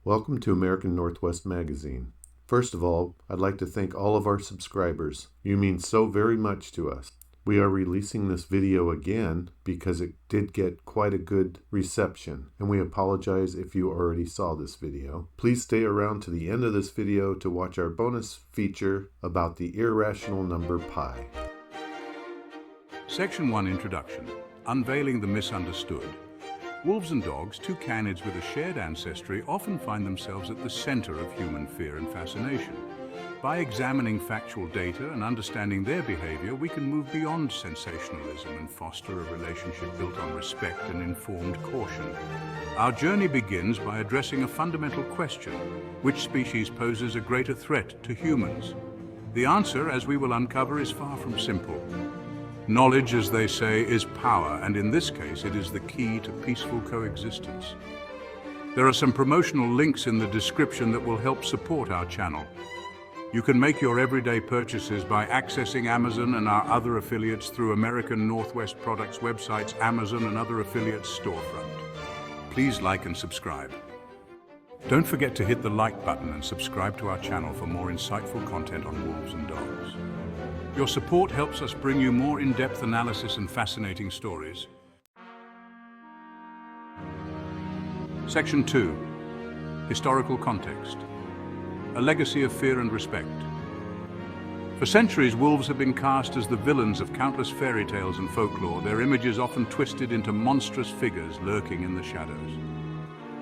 Welcome to American Northwest Magazine. First of all, I'd like to thank all of our subscribers. You mean so very much to us. We are releasing this video again because it did get quite a good reception, and we apologize if you already saw this video. Please stay around to the end of this video to watch our bonus feature about the irrational number pi. Section 1 Introduction. Unveiling the Misunderstood. Wolves and dogs, two canids with a shared ancestry, often find themselves at the center of human fear and fascination. By examining factual data and understanding their behavior, we can move beyond sensationalism and foster a relationship built on respect and informed caution. Our journey begins by addressing a fundamental question: which species poses a greater threat to humans? The answer, as we will uncover, is far from simple. Knowledge, as they say, is power, and in this case, it is the key to peaceful coexistence. There are some promotional links in the description that will help support our channel. You can make your everyday purchases by accessing Amazon and our other affiliates through American Northwest Products websites, Amazon and other affiliates storefront. Please like and subscribe. Don't forget to hit the like button and subscribe to our channel for more insightful content on wolves and dogs. Your support helps us bring you more in-depth analysis and fascinating stories. Section 2. Historical context. A legacy of fear and respect. For centuries, wolves have been cast as the villains of countless fairy tales and folklore, their images often twisted into monstrous figures lurking in the shadows.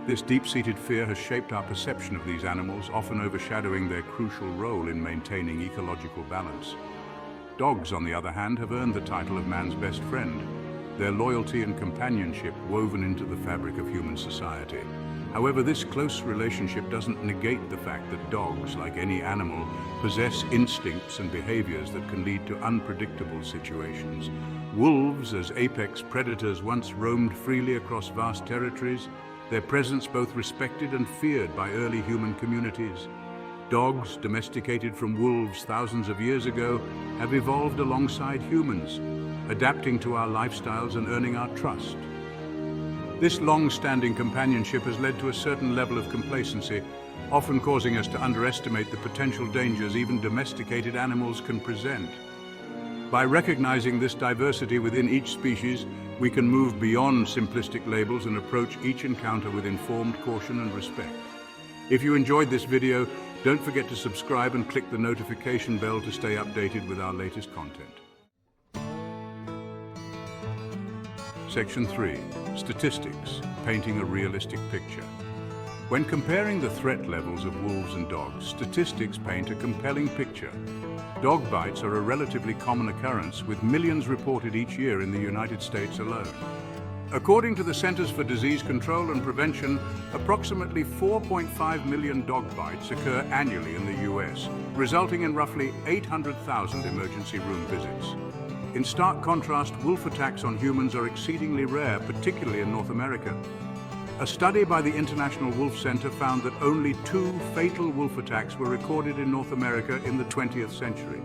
This deep-seated fear has shaped our perception of these animals, often overshadowing their crucial role in maintaining ecological balance. Dogs, on the other hand, have earned the title of man's best friend, their loyalty and companionship woven into the fabric of human society. However, this close relationship doesn't negate the fact that dogs, like any animal, possess instincts and behaviors that can lead to unpredictable situations. Wolves, as apex predators, once roamed freely across vast territories, their presence both respected and feared by early human communities. Dogs, domesticated from wolves thousands of years ago, have evolved alongside humans, adapting to our lifestyles and earning our trust. This long-standing companionship has led to a certain level of complacency, often causing us to underestimate the potential dangers even domesticated animals can present. By recognizing this diversity within each species, we can move beyond simplistic labels and approach each encounter with informed caution and respect. If you enjoyed this video, don't forget to subscribe and click the notification bell to stay updated with our latest content. Section 3. Statistics, painting a realistic picture. When comparing the threat levels of wolves and dogs, statistics paint a compelling picture. Dog bites are a relatively common occurrence, with millions reported each year in the United States alone. According to the Centers for Disease Control and Prevention, approximately 4.5 million dog bites occur annually in the U.S., resulting in roughly 800,000 emergency room visits. In stark contrast, wolf attacks on humans are exceedingly rare, particularly in North America. A study by the International Wolf Center found that only 2 fatal wolf attacks were recorded in North America in the 20th century.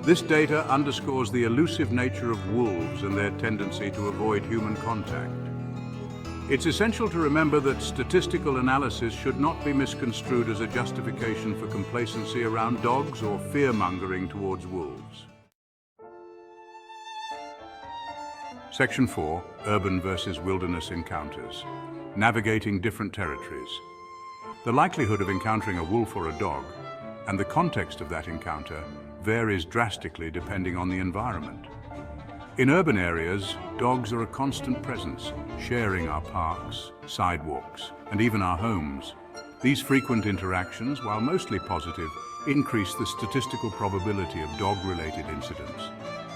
This data underscores the elusive nature of wolves and their tendency to avoid human contact. It's essential to remember that statistical analysis should not be misconstrued as a justification for complacency around dogs or fear-mongering towards wolves. Section 4. Urban versus wilderness encounters. Navigating different territories. The likelihood of encountering a wolf or a dog, and the context of that encounter, varies drastically depending on the environment. In urban areas, dogs are a constant presence, sharing our parks, sidewalks, and even our homes. These frequent interactions, while mostly positive, increase the statistical probability of dog-related incidents.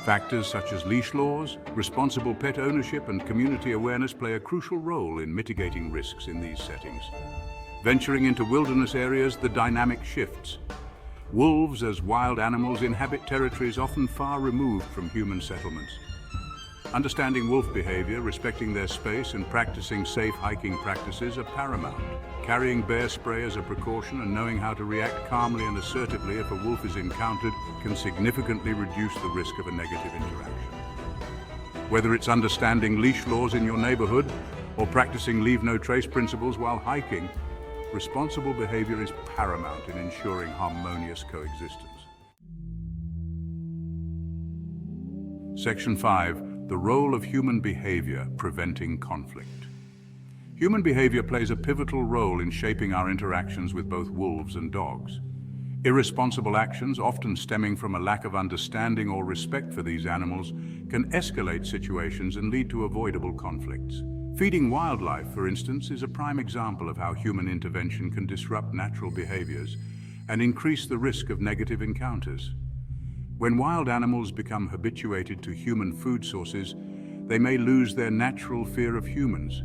Factors such as leash laws, responsible pet ownership, and community awareness play a crucial role in mitigating risks in these settings. Venturing into wilderness areas, the dynamic shifts. Wolves, as wild animals, inhabit territories often far removed from human settlements. Understanding wolf behavior, respecting their space, and practicing safe hiking practices are paramount. Carrying bear spray as a precaution and knowing how to react calmly and assertively if a wolf is encountered can significantly reduce the risk of a negative interaction. Whether it's understanding leash laws in your neighborhood or practicing leave no trace principles while hiking, responsible behavior is paramount in ensuring harmonious coexistence. Section 5. The role of human behavior preventing conflict. Human behavior plays a pivotal role in shaping our interactions with both wolves and dogs. Irresponsible actions, often stemming from a lack of understanding or respect for these animals, can escalate situations and lead to avoidable conflicts. Feeding wildlife, for instance, is a prime example of how human intervention can disrupt natural behaviors and increase the risk of negative encounters. When wild animals become habituated to human food sources, they may lose their natural fear of humans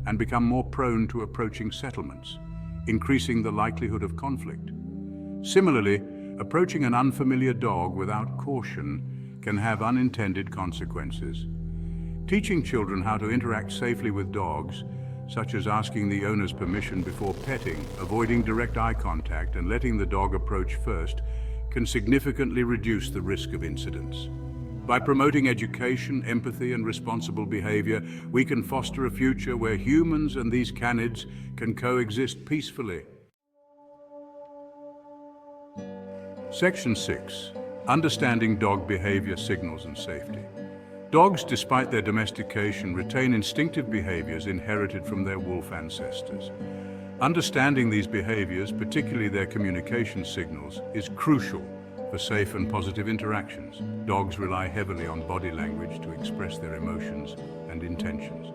and become more prone to approaching settlements, increasing the likelihood of conflict. Similarly, approaching an unfamiliar dog without caution can have unintended consequences. Teaching children how to interact safely with dogs, such as asking the owner's permission before petting, avoiding direct eye contact, and letting the dog approach first, can significantly reduce the risk of incidents. By promoting education, empathy, and responsible behavior, we can foster a future where humans and these canids can coexist peacefully. Section 6. Understanding dog behavior signals and safety. Dogs, despite their domestication, retain instinctive behaviors inherited from their wolf ancestors. Understanding these behaviors, particularly their communication signals, is crucial for safe and positive interactions. Dogs rely heavily on body language to express their emotions and intentions.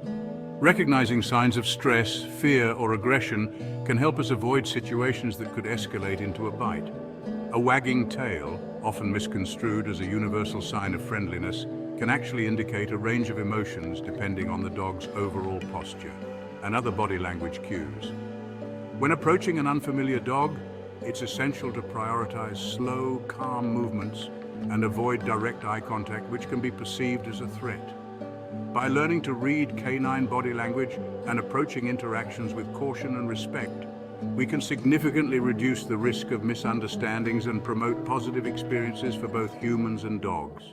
Recognizing signs of stress, fear, or aggression can help us avoid situations that could escalate into a bite. A wagging tail, often misconstrued as a universal sign of friendliness, can actually indicate a range of emotions depending on the dog's overall posture and other body language cues. When approaching an unfamiliar dog, it's essential to prioritize slow, calm movements and avoid direct eye contact, which can be perceived as a threat. By learning to read canine body language and approaching interactions with caution and respect, we can significantly reduce the risk of misunderstandings and promote positive experiences for both humans and dogs.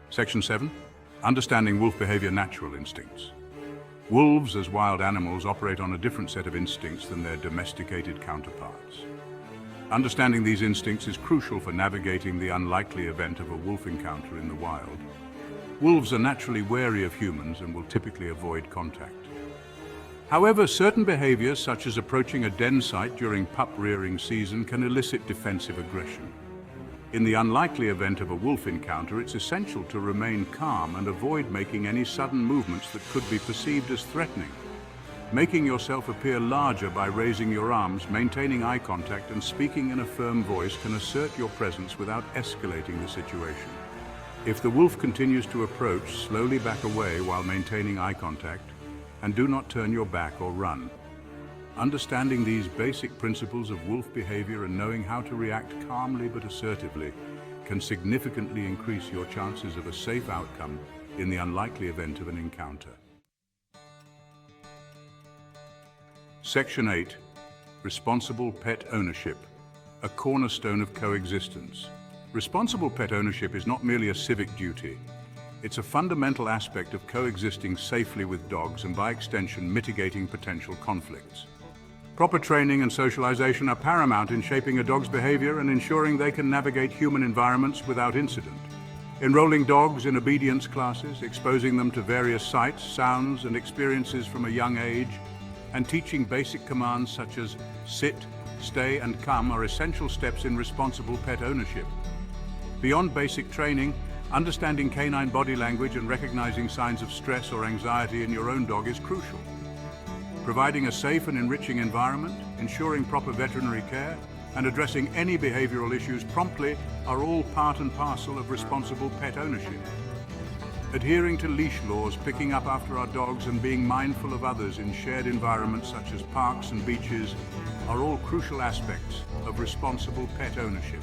Section 7. Understanding wolf behavior natural instincts. Wolves, as wild animals, operate on a different set of instincts than their domesticated counterparts. Understanding these instincts is crucial for navigating the unlikely event of a wolf encounter in the wild. Wolves are naturally wary of humans and will typically avoid contact. However, certain behaviors, such as approaching a den site during pup rearing season, can elicit defensive aggression. In the unlikely event of a wolf encounter, it's essential to remain calm and avoid making any sudden movements that could be perceived as threatening. Making yourself appear larger by raising your arms, maintaining eye contact, and speaking in a firm voice can assert your presence without escalating the situation. If the wolf continues to approach, slowly back away while maintaining eye contact, and do not turn your back or run. Understanding these basic principles of wolf behavior and knowing how to react calmly but assertively can significantly increase your chances of a safe outcome in the unlikely event of an encounter. Section 8. Responsible pet ownership, a cornerstone of coexistence. Responsible pet ownership is not merely a civic duty. It's a fundamental aspect of coexisting safely with dogs and, by extension, mitigating potential conflicts. Proper training and socialization are paramount in shaping a dog's behavior and ensuring they can navigate human environments without incident. Enrolling dogs in obedience classes, exposing them to various sights, sounds, and experiences from a young age, and teaching basic commands such as sit, stay, and come are essential steps in responsible pet ownership. Beyond basic training, understanding canine body language and recognizing signs of stress or anxiety in your own dog is crucial. Providing a safe and enriching environment, ensuring proper veterinary care, and addressing any behavioral issues promptly are all part and parcel of responsible pet ownership. Adhering to leash laws, picking up after our dogs, and being mindful of others in shared environments such as parks and beaches are all crucial aspects of responsible pet ownership.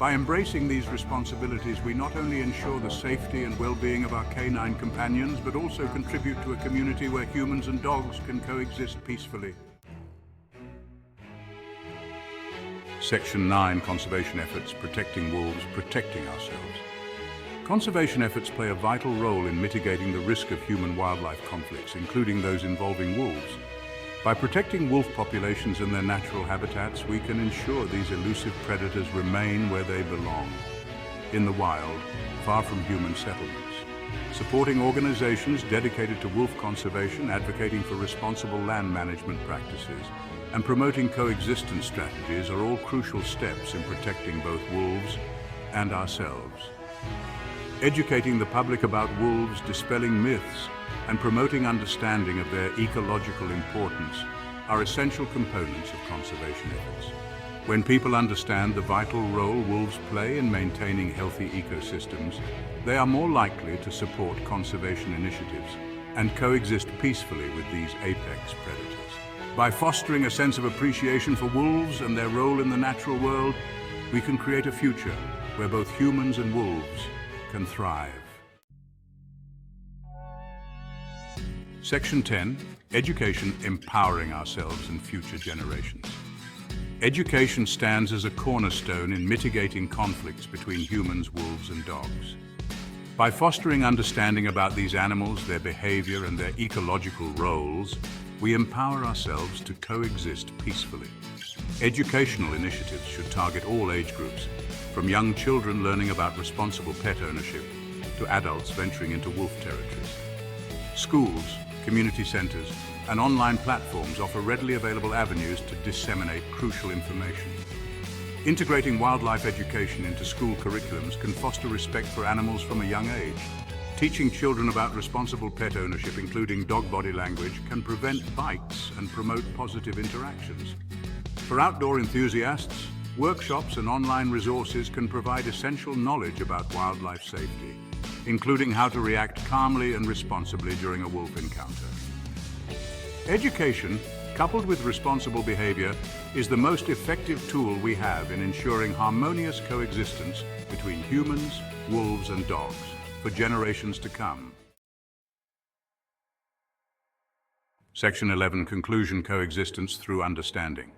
By embracing these responsibilities, we not only ensure the safety and well-being of our canine companions, but also contribute to a community where humans and dogs can coexist peacefully. Section 9. Conservation efforts, protecting wolves, protecting ourselves. Conservation efforts play a vital role in mitigating the risk of human-wildlife conflicts, including those involving wolves. By protecting wolf populations in their natural habitats, we can ensure these elusive predators remain where they belong, in the wild, far from human settlements. Supporting organizations dedicated to wolf conservation, advocating for responsible land management practices, and promoting coexistence strategies are all crucial steps in protecting both wolves and ourselves. Educating the public about wolves, dispelling myths, and promoting understanding of their ecological importance are essential components of conservation efforts. When people understand the vital role wolves play in maintaining healthy ecosystems, they are more likely to support conservation initiatives and coexist peacefully with these apex predators. By fostering a sense of appreciation for wolves and their role in the natural world, we can create a future where both humans and wolves can thrive. Section 10, Education Empowering Ourselves and Future Generations. Education stands as a cornerstone in mitigating conflicts between humans, wolves, and dogs. By fostering understanding about these animals, their behavior, and their ecological roles, we empower ourselves to coexist peacefully. Educational initiatives should target all age groups, from young children learning about responsible pet ownership to adults venturing into wolf territories. Schools, community centers, and online platforms offer readily available avenues to disseminate crucial information. Integrating wildlife education into school curriculums can foster respect for animals from a young age. Teaching children about responsible pet ownership, including dog body language, can prevent bites and promote positive interactions. For outdoor enthusiasts, workshops and online resources can provide essential knowledge about wildlife safety, including how to react calmly and responsibly during a wolf encounter. Education, coupled with responsible behavior, is the most effective tool we have in ensuring harmonious coexistence between humans, wolves, and dogs for generations to come. Section 11, Conclusion: Coexistence Through Understanding.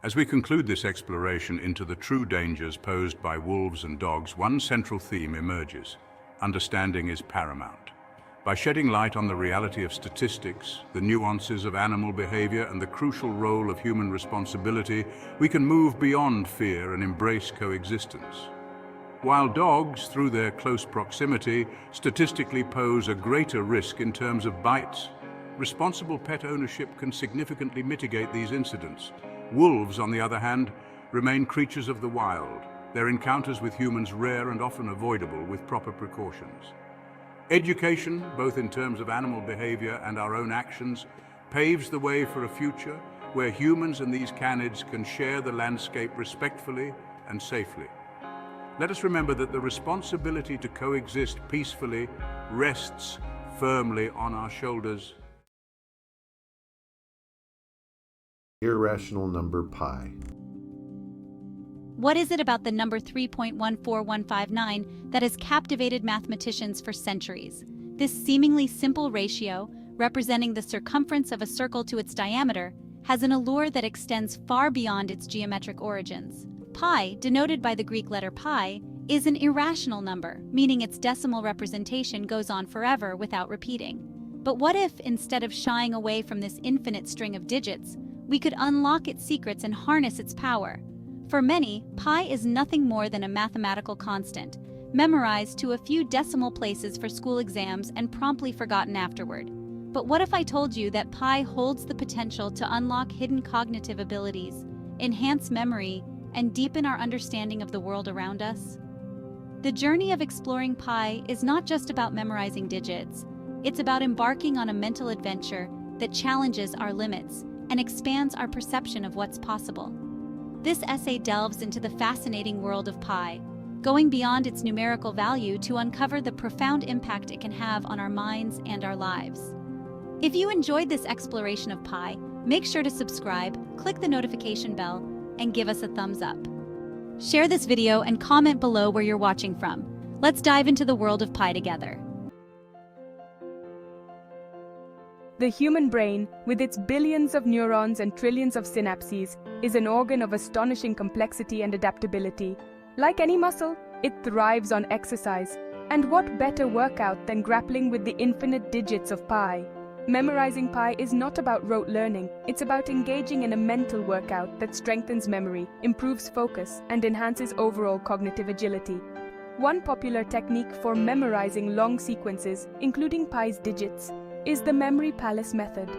As we conclude this exploration into the true dangers posed by wolves and dogs, one central theme emerges: understanding is paramount. By shedding light on the reality of statistics, the nuances of animal behavior, and the crucial role of human responsibility, we can move beyond fear and embrace coexistence. While dogs, through their close proximity, statistically pose a greater risk in terms of bites, responsible pet ownership can significantly mitigate these incidents. Wolves, on the other hand, remain creatures of the wild, their encounters with humans rare and often avoidable with proper precautions. Education, both in terms of animal behavior and our own actions, paves the way for a future where humans and these canids can share the landscape respectfully and safely. Let us remember that the responsibility to coexist peacefully rests firmly on our shoulders. Irrational number pi. What is it about the number 3.14159 that has captivated mathematicians for centuries? This seemingly simple ratio, representing the circumference of a circle to its diameter, has an allure that extends far beyond its geometric origins. Pi, denoted by the Greek letter pi, is an irrational number, meaning its decimal representation goes on forever without repeating. But what if, instead of shying away from this infinite string of digits, we could unlock its secrets and harness its power? For many, pi is nothing more than a mathematical constant, memorized to a few decimal places for school exams and promptly forgotten afterward. But what if I told you that pi holds the potential to unlock hidden cognitive abilities, enhance memory, and deepen our understanding of the world around us? The journey of exploring pi is not just about memorizing digits. It's about embarking on a mental adventure that challenges our limits and expands our perception of what's possible. This essay delves into the fascinating world of pi, going beyond its numerical value to uncover the profound impact it can have on our minds and our lives. If you enjoyed this exploration of pi, make sure to subscribe, click the notification bell, and give us a thumbs up. Share this video and comment below where you're watching from. Let's dive into the world of pi together. The human brain, with its billions of neurons and trillions of synapses, is an organ of astonishing complexity and adaptability. Like any muscle, it thrives on exercise, And what better workout than grappling with the infinite digits of pi? Memorizing pi is not about rote learning, it's about engaging in a mental workout that strengthens memory, improves focus, and enhances overall cognitive agility. One popular technique for memorizing long sequences, including pi's digits, is the memory palace method.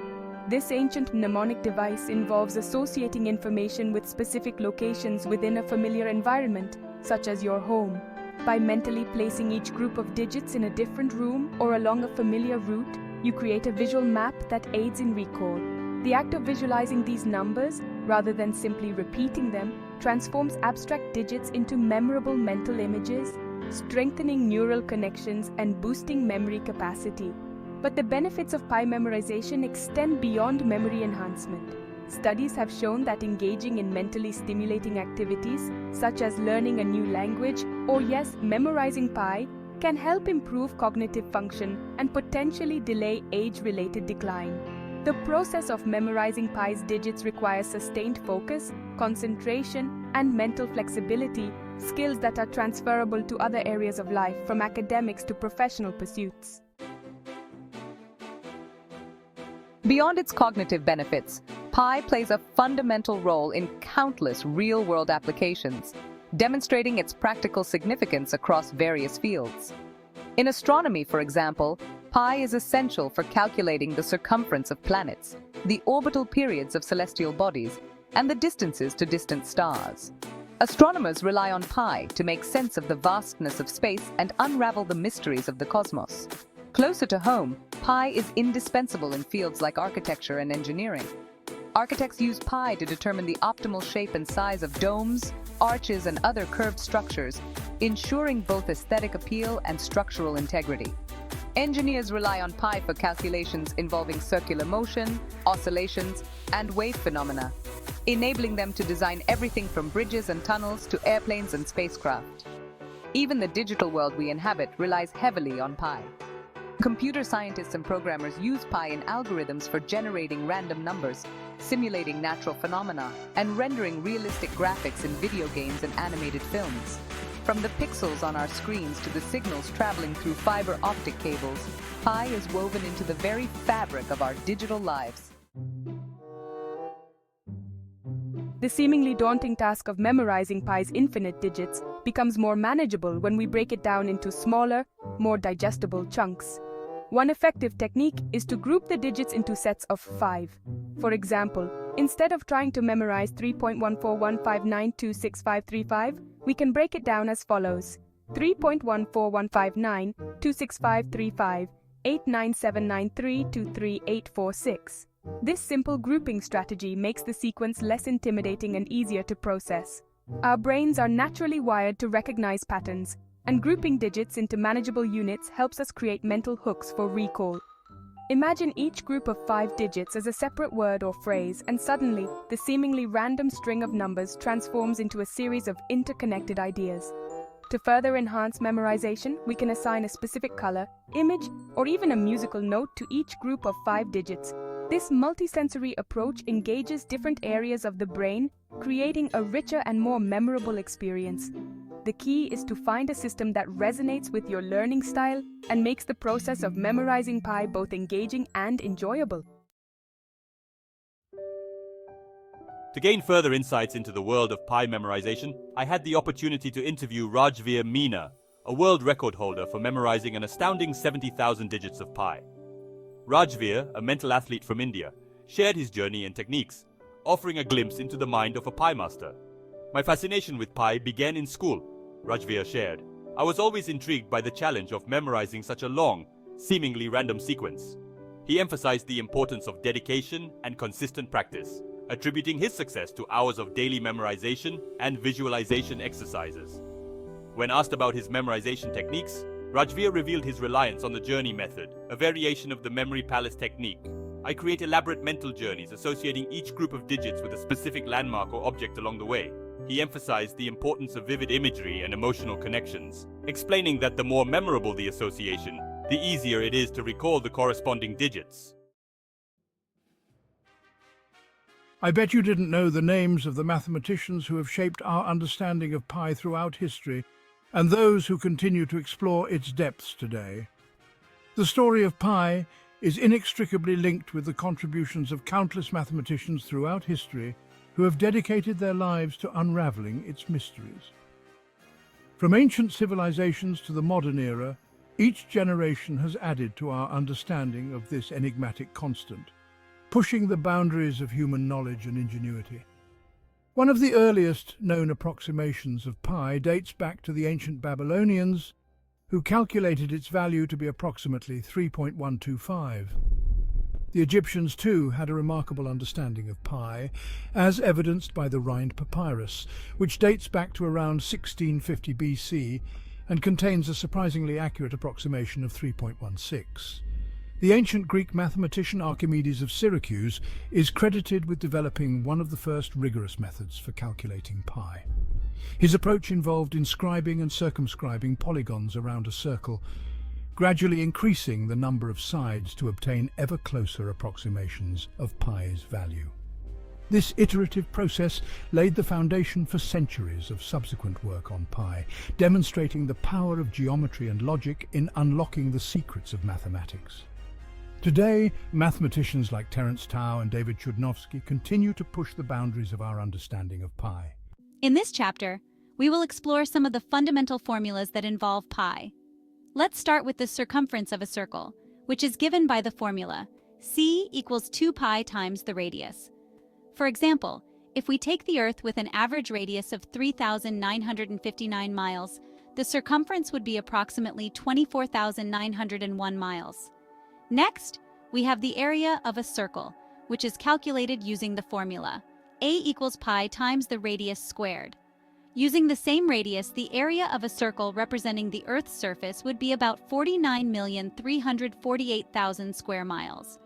This ancient mnemonic device involves associating information with specific locations within a familiar environment, such as your home. By mentally placing each group of digits in a different room or along a familiar route, you create a visual map that aids in recall. The act of visualizing these numbers, rather than simply repeating them, transforms abstract digits into memorable mental images, strengthening neural connections and boosting memory capacity. But the benefits of pi memorization extend beyond memory enhancement. Studies have shown that engaging in mentally stimulating activities, such as learning a new language or, yes, memorizing pi, can help improve cognitive function and potentially delay age-related decline. The process of memorizing pi's digits requires sustained focus, concentration, and mental flexibility, skills that are transferable to other areas of life, from academics to professional pursuits. Beyond its cognitive benefits, pi plays a fundamental role in countless real-world applications, demonstrating its practical significance across various fields. In astronomy, for example, pi is essential for calculating the circumference of planets, the orbital periods of celestial bodies, and the distances to distant stars. Astronomers rely on pi to make sense of the vastness of space and unravel the mysteries of the cosmos. Closer to home, pi is indispensable in fields like architecture and engineering. Architects use pi to determine the optimal shape and size of domes, arches, and other curved structures, ensuring both aesthetic appeal and structural integrity. Engineers rely on pi for calculations involving circular motion, oscillations, and wave phenomena, enabling them to design everything from bridges and tunnels to airplanes and spacecraft. Even the digital world we inhabit relies heavily on pi. Computer scientists and programmers use pi in algorithms for generating random numbers, simulating natural phenomena, and rendering realistic graphics in video games and animated films. From the pixels on our screens to the signals traveling through fiber optic cables, pi is woven into the very fabric of our digital lives. The seemingly daunting task of memorizing pi's infinite digits becomes more manageable when we break it down into smaller, more digestible chunks. One effective technique is to group the digits into sets of 5. For example, instead of trying to memorize 3.14159265535, we can break it down as follows: 3.14159265535, 89793238846. This simple grouping strategy makes the sequence less intimidating and easier to process. Our brains are naturally wired to recognize patterns, and grouping digits into manageable units helps us create mental hooks for recall. Imagine each group of 5 digits as a separate word or phrase, and suddenly, the seemingly random string of numbers transforms into a series of interconnected ideas. To further enhance memorization, we can assign a specific color, image, or even a musical note to each group of 5 digits. This multisensory approach engages different areas of the brain, creating a richer and more memorable experience. The key is to find a system that resonates with your learning style and makes the process of memorizing pi both engaging and enjoyable. To gain further insights into the world of pi memorization, I had the opportunity to interview Rajveer Meena, a world record holder for memorizing an astounding 70,000 digits of pi. Rajveer, a mental athlete from India, shared his journey and techniques, offering a glimpse into the mind of a pi master. My fascination with pi began in school, Rajveer shared. I was always intrigued by the challenge of memorizing such a long, seemingly random sequence. He emphasized the importance of dedication and consistent practice, attributing his success to hours of daily memorization and visualization exercises. When asked about his memorization techniques, Rajveer revealed his reliance on the journey method, a variation of the memory palace technique. I create elaborate mental journeys associating each group of digits with a specific landmark or object along the way. He emphasized the importance of vivid imagery and emotional connections, explaining that the more memorable the association, the easier it is to recall the corresponding digits. I bet you didn't know the names of the mathematicians who have shaped our understanding of pi throughout history, and those who continue to explore its depths today. The story of pi is inextricably linked with the contributions of countless mathematicians throughout history who have dedicated their lives to unraveling its mysteries. From ancient civilizations to the modern era, each generation has added to our understanding of this enigmatic constant, pushing the boundaries of human knowledge and ingenuity. One of the earliest known approximations of pi dates back to the ancient Babylonians, who calculated its value to be approximately 3.125. The Egyptians, too, had a remarkable understanding of pi, as evidenced by the Rhind Papyrus, which dates back to around 1650 BC and contains a surprisingly accurate approximation of 3.16. The ancient Greek mathematician Archimedes of Syracuse is credited with developing one of the first rigorous methods for calculating pi. His approach involved inscribing and circumscribing polygons around a circle, gradually increasing the number of sides to obtain ever closer approximations of pi's value. This iterative process laid the foundation for centuries of subsequent work on pi, demonstrating the power of geometry and logic in unlocking the secrets of mathematics. Today, mathematicians like Terence Tao and David Chudnovsky continue to push the boundaries of our understanding of pi. In this chapter, we will explore some of the fundamental formulas that involve pi. Let's start with the circumference of a circle, which is given by the formula c equals 2 pi times the radius. For example, if we take the Earth with an average radius of 3,959 miles, the circumference would be approximately 24,901 miles. Next, we have the area of a circle, which is calculated using the formula a equals pi times the radius squared. Using the same radius, the area of a circle representing the Earth's surface would be about 49,348,000 square miles.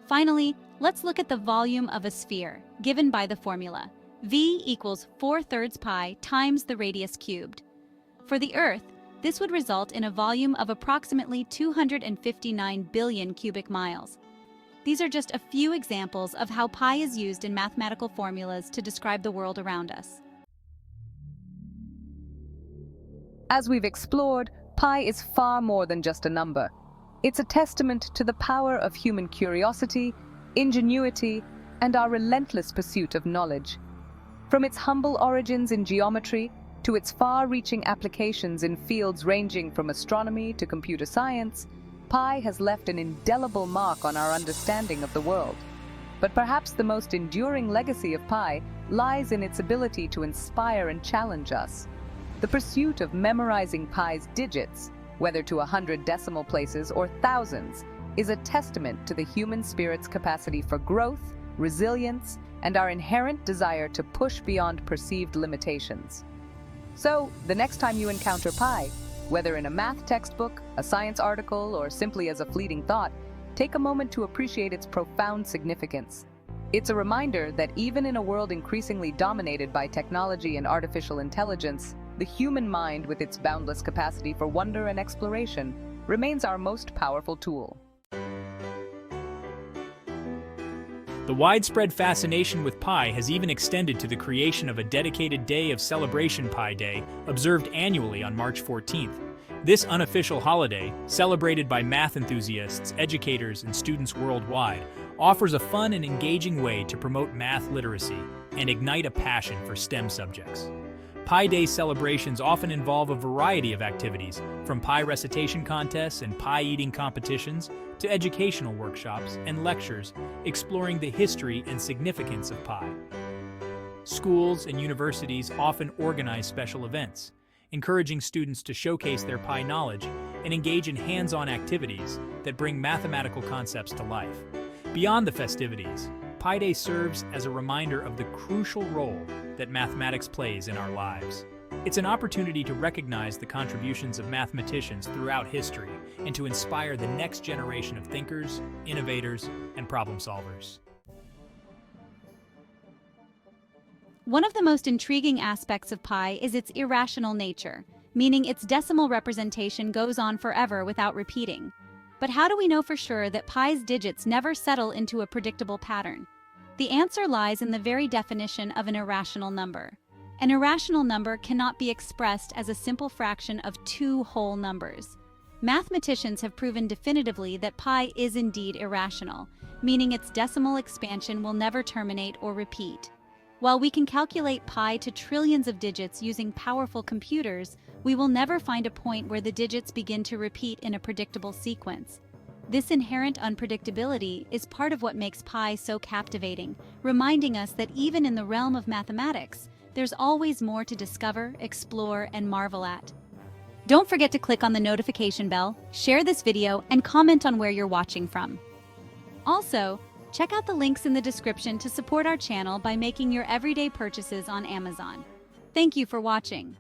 Finally, let's look at the volume of a sphere, given by the formula v equals 4/3 pi times the radius cubed. For the Earth, this would result in a volume of approximately 259 billion cubic miles. These are just a few examples of how pi is used in mathematical formulas to describe the world around us. As we've explored, pi is far more than just a number. It's a testament to the power of human curiosity, ingenuity, and our relentless pursuit of knowledge. From its humble origins in geometry to its far-reaching applications in fields ranging from astronomy to computer science, pi has left an indelible mark on our understanding of the world. But perhaps the most enduring legacy of pi lies in its ability to inspire and challenge us. The pursuit of memorizing pi's digits, whether to 100 decimal places or thousands, is a testament to the human spirit's capacity for growth, resilience, and our inherent desire to push beyond perceived limitations. So, the next time you encounter pi, whether in a math textbook, a science article, or simply as a fleeting thought, take a moment to appreciate its profound significance. It's a reminder that even in a world increasingly dominated by technology and artificial intelligence, the human mind, with its boundless capacity for wonder and exploration, remains our most powerful tool. The widespread fascination with pi has even extended to the creation of a dedicated day of celebration, Pi Day, observed annually on March 14th. This unofficial holiday, celebrated by math enthusiasts, educators, and students worldwide, offers a fun and engaging way to promote math literacy and ignite a passion for STEM subjects. Pi Day celebrations often involve a variety of activities, from pie recitation contests and pie eating competitions to educational workshops and lectures exploring the history and significance of pi. Schools and universities often organize special events, encouraging students to showcase their pi knowledge and engage in hands-on activities that bring mathematical concepts to life. Beyond the festivities, Pi Day serves as a reminder of the crucial role that mathematics plays in our lives. It's an opportunity to recognize the contributions of mathematicians throughout history and to inspire the next generation of thinkers, innovators, and problem solvers. One of the most intriguing aspects of pi is its irrational nature, meaning its decimal representation goes on forever without repeating. But how do we know for sure that pi's digits never settle into a predictable pattern? The answer lies in the very definition of an irrational number. An irrational number cannot be expressed as a simple fraction of two whole numbers. Mathematicians have proven definitively that pi is indeed irrational, meaning its decimal expansion will never terminate or repeat. While we can calculate pi to trillions of digits using powerful computers, we will never find a point where the digits begin to repeat in a predictable sequence. This inherent unpredictability is part of what makes pi so captivating, reminding us that even in the realm of mathematics, there's always more to discover, explore, and marvel at. Don't forget to click on the notification bell, share this video, and comment on where you're watching from. Also, check out the links in the description to support our channel by making your everyday purchases on Amazon. Thank you for watching.